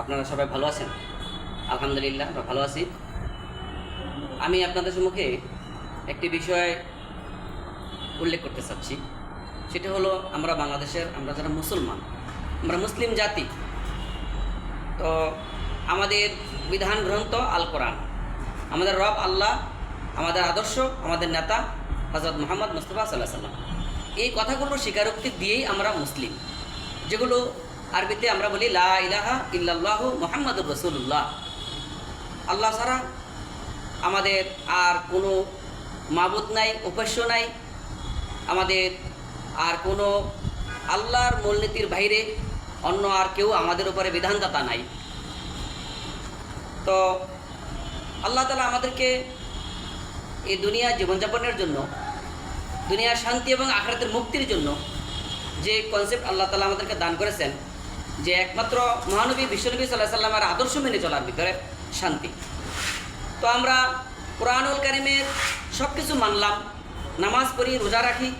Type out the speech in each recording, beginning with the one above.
আপনারা সবাই ভালো আছেন? আলহামদুলিল্লাহ আমরা ভালো আছি। আমি আপনাদের সম্মুখে একটি বিষয় উল্লেখ করতে চাচ্ছি। সেটা হলো আমরা বাংলাদেশের আমরা যারা মুসলমান, আমরা মুসলিম জাতি, তো আমাদের বিধান গ্রন্থ আল কোরআন, আমাদের রব আল্লাহ, আমাদের আদর্শ, আমাদের নেতা হযরত মুহাম্মদ মুস্তাফা সাল্লাল্লাহু আলাইহি ওয়াসাল্লাম, এই কথাগুলো স্বীকারোক্তি দিয়েই আমরা মুসলিম। যেগুলো আরবিতে আমরা বলি লা ইলাহা ইল্লাল্লাহু মুহাম্মাদুর রাসূলুল্লাহ, আল্লাহ ছাড়া আমাদের আর কোনো মাবুদ নাই, উপাস্য নাই, আমাদের আর কোনো আল্লাহর মূলনীতির বাইরে অন্য আর কেউ আমাদের উপরে বিধানদাতা নাই। তো আল্লাহ তাআলা আমাদেরকে এই দুনিয়া জীবনযাপনের জন্য, দুনিয়ার শান্তি এবং আখিরাতের মুক্তির জন্য যে কনসেপ্ট আল্লাহ তাআলা আমাদেরকে দান করেছেন, যে একমাত্র মহানবী বিশ্বনবী সাল্লাল্লাহু আলাইহি ওয়াসাল্লামের আদর্শ মেনে চলার ভিতরে শান্তি। তো আমরা কোরআনুল কারীমের সব কিছু মানলাম, নামাজ পড়ি, রোজা রাখি,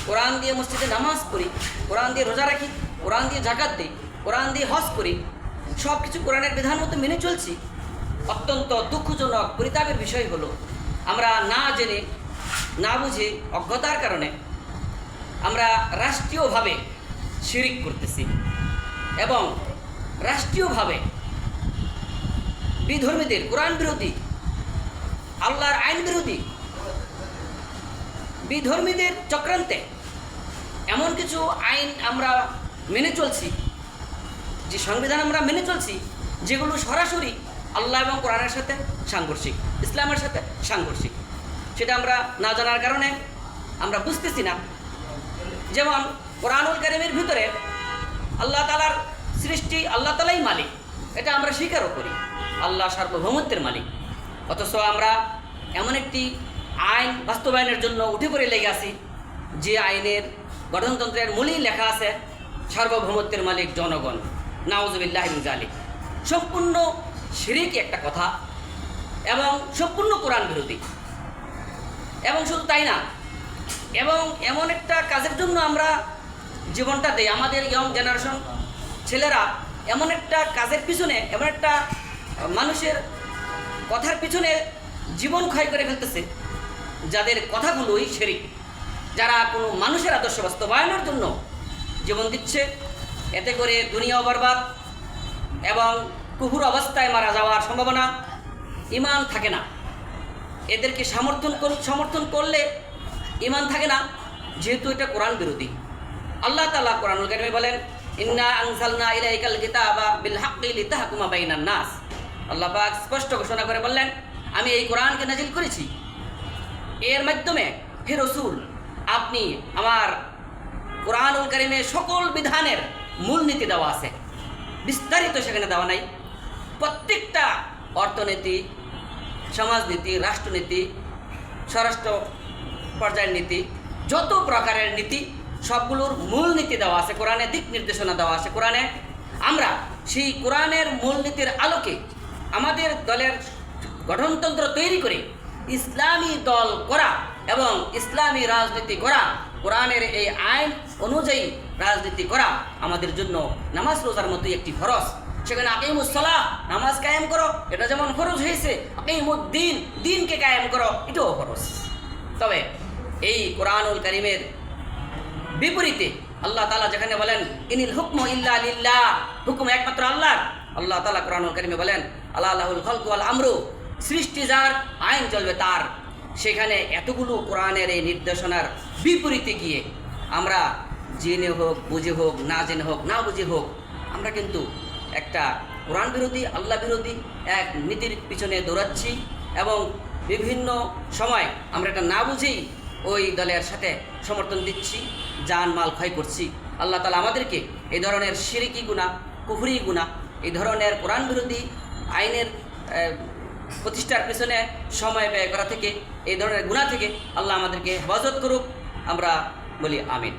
কোরআন দিয়ে মসজিদে নামাজ পড়ি, কোরআন দিয়ে রোজা রাখি, কোরআন দিয়ে জাকাত দিই, কোরআন দিয়ে হজ করি, সব কিছু কোরআনের বিধান মতো মেনে চলছি। অত্যন্ত দুঃখজনক পরিতাপের বিষয় হলো আমরা না জেনে, না বুঝে, অজ্ঞতার কারণে আমরা রাষ্ট্রীয়ভাবে শিরিক করতেছি এবং রাষ্ট্রীয়ভাবে বিধর্মীদের, কোরআন বিরোধী, আল্লাহর আইন বিরোধী বিধর্মীদের চক্রান্তে এমন কিছু আইন আমরা মেনে চলছি, যে সংবিধান আমরা মেনে চলছি, যেগুলো সরাসরি আল্লাহ এবং কোরআনের সাথে সাংঘর্ষিক, ইসলামের সাথে সাংঘর্ষিক। সেটা আমরা না জানার কারণে আমরা বুঝতেছি না। যেমন কোরআনুল কারীমের ভিতরে আল্লাহ তাআলার সৃষ্টি, আল্লাহ তাআলাই মালিক, এটা আমরা স্বীকারও করি, আল্লাহ সার্বভৌমত্বের মালিক। অথচ আমরা এমন একটি আইন বাস্তবায়নের জন্য উঠে পড়ে লেগে আছি, যে আইনের গঠনতন্ত্রের মূলেই লেখা আছে সার্বভৌমত্বের মালিক জনগণ। নাউযুবিল্লাহি মিন যালিক। সম্পূর্ণ শিরকি একটা কথা এবং সম্পূর্ণ কোরআন বিরোধী। এবং শুধু তাই না, এবং এমন একটা কাজের জন্য আমরা জীবনটা দেই, আমাদের ইয়ং জেনারেশন ছেলেরা এমন একটা কাজের পিছনে, এমন একটা মানুষের কথার পিছনে জীবন ক্ষয় করে ফেলতেছে, যাদের কথাগুলোই শিরক, যারা কোনো মানুষের আদর্শ বাস্তবায়নের জন্য জীবন দিচ্ছে। এতে করে দুনিয়াও বরবাদ এবং কুফুর অবস্থায় মারা যাওয়ার সম্ভাবনা, ঈমান থাকে না। এদেরকে সমর্থন করলে ঈমান থাকে না, যেহেতু এটা কোরআন বিরোধী। আল্লাহ তাআলা কোরআনুল কারীমে বলেন, ইন্না আনজালনা ইলাইকাল কিতাবা বিল হাক্কি লিতাহকুমা বাইনান নাস। আল্লাহ পাক স্পষ্ট ঘোষণা করে বললেন, আমি এই কোরআনকে নাজিল করেছি, এর মাধ্যমে হে রাসূল আপনি, আমার কোরআনুল কারীমে সকল বিধানের মূলনীতি দেওয়া আছে, বিস্তারিত সেখানে দেওয়া নাই। প্রত্যেকটা অর্থনীতি, সমাজনীতি, রাষ্ট্রনীতি, স্বরাষ্ট্র পর্যায়ের নীতি, যত প্রকারের নীতি সবগুলোর মূল নীতি দেওয়া আছে, কোরআনে দিক নির্দেশনা দেওয়া আছে। কোরআনে আমরা সেই কোরআনের মূলনীতির আলোকে আমাদের দলের গঠনতন্ত্র তৈরি করে ইসলামী দল করা এবং ইসলামী রাজনীতি করা, কোরআনের এই আইন অনুযায়ী রাজনীতি করা আমাদের জন্য নামাজ রোজার মতোই একটি ফরজ। সেখানে আকিমুস সালাহ, নামাজ কায়েম করো, এটা যেমন ফরজ হয়েছে, আকিমুদ্দিন, দিনকে কায়েম করো, এটাও ফরজ। তবে এই কোরআনুল কারীমের বিপরীতে আল্লাহ তাআলা যেখানে বলেন ইনিল হুকমু ইল্লা লিল্লাহ, হুকুম একমাত্র আল্লাহর, আল্লাহ তাআলা কোরআনুল কারীমে বলেন আলা লাহুল খালকু ওয়াল আমরু, সৃষ্টি যার, আইন চলবে তার। সেখানে এতগুলো কোরআনের এই নির্দেশনার বিপরীতে গিয়ে আমরা জেনে হোক, বুঝে হোক, না জেনে হোক, না বুঝে হোক, আমরা কিন্তু একটা কোরআন বিরোধী, আল্লাহ বিরোধী এক নীতির পিছনে দৌড়াচ্ছি এবং বিভিন্ন সময় আমরা এটা না বুঝেই ওই দলের সাথে সমর্থন দিচ্ছি, জান মাল ক্ষয় করছি। আল্লাহ তাআলা আমাদেরকে এই ধরনের শিরকি গুনাহ, কুফরি গুনাহ, এই ধরনের কোরআন বিরোধী আইনের প্রতিষ্ঠার পিছনে সময় ব্যয় করা থেকে, এই ধরনের গুনাহ থেকে আল্লাহ আমাদেরকে হেফাজত করুক। আমরা বলি আমিন।